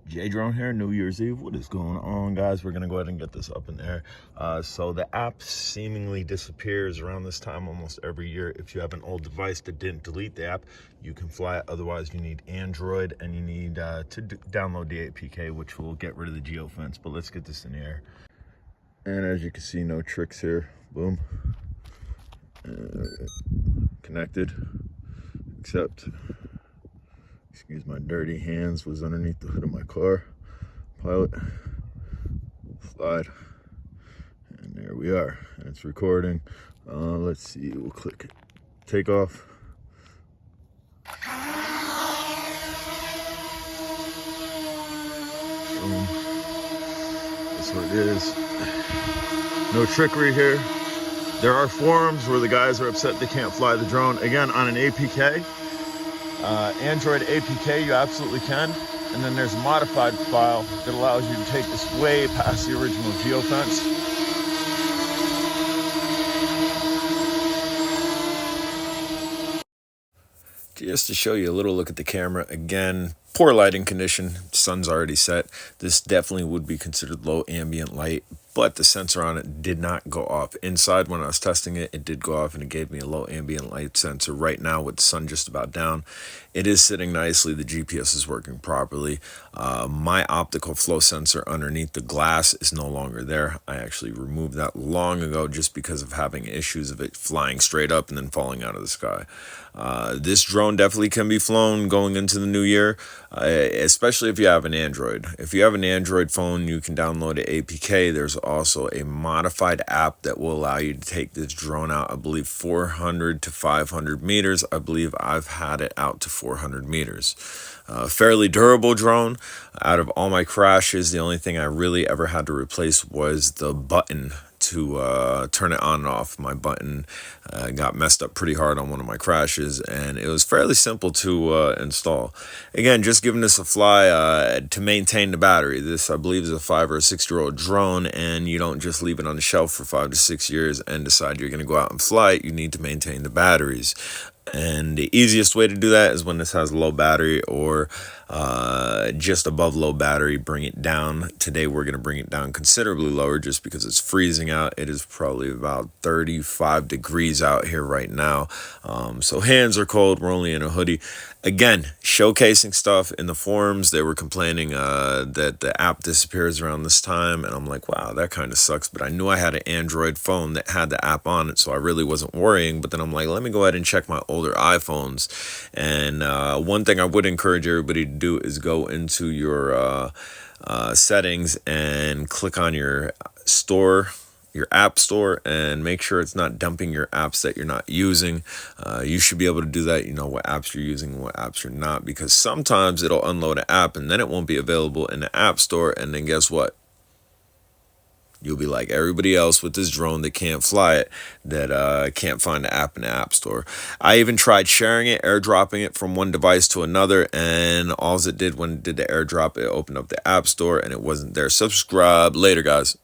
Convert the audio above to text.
J Drone here, New Year's Eve. What is going on, guys? We're gonna go ahead and get this up in there. So the app seemingly disappears around this time almost every year. If you have an old device that didn't delete the app, you can fly it. Otherwise, you need Android and you need to download the APK, which will get rid of the geofence. But let's get this in the air. And as you can see, no tricks here. Boom. Connected, except, excuse my dirty hands, was underneath the hood of my car. Pilot, slide, and there we are. And it's recording. Let's see, we'll click takeoff. Boom. That's what it is. No trickery here. There are forums where the guys are upset they can't fly the drone. Again, on an APK, Android APK, you absolutely can. And then there's a modified file that allows you to take this way past the original geofence. Just to show you a little look at the camera, again, poor lighting condition, sun's already set. This definitely would be considered low ambient light, but the sensor on it did not go off. Inside, when I was testing it, it did go off and it gave me a low ambient light sensor. Right now, with the sun just about down, it is sitting nicely. The GPS is working properly. My optical flow sensor underneath the glass is no longer there. I actually removed that long ago just because of having issues of it flying straight up and then falling out of the sky. This drone definitely can be flown going into the new year, especially if you have an Android. If you have an Android phone, you can download an APK. There's also a modified app that will allow you to take this drone out, I believe 400 to 500 meters. I believe I've had it out to 400 meters. Fairly durable drone. Out of all my crashes, the only thing I really ever had to replace was the button to turn it on and off. My button got messed up pretty hard on one of my crashes, and it was fairly simple to install. Again, just giving this a fly to maintain the battery. This, I believe, is a 5 or 6 year old drone, and you don't just leave it on the shelf for 5 to 6 years and decide you're going to go out and fly it. You need to maintain the batteries. And the easiest way to do that is when this has low battery or just above low battery, bring it down. Today we're going to bring it down considerably lower just because it's freezing out. It is probably about 35 degrees out here right now. So hands are cold. We're only in a hoodie. Again, showcasing stuff in the forums. They were complaining that the app disappears around this time. And I'm like, wow, that kind of sucks. But I knew I had an Android phone that had the app on it, so I really wasn't worrying. But then I'm like, let me go ahead and check my older iPhones. And one thing I would encourage everybody to do is go into your settings and click on your store, your app store, and make sure it's not dumping your apps that you're not using. You should be able to do that. You know what apps you're using and what apps you're not, because sometimes it'll unload an app and then it won't be available in the app store. And then guess what? You'll be like everybody else with this drone that can't fly it, that can't find the app in the app store. I even tried sharing it, airdropping it from one device to another, and all it did when it did the airdrop, it opened up the app store and it wasn't there. Subscribe later, guys.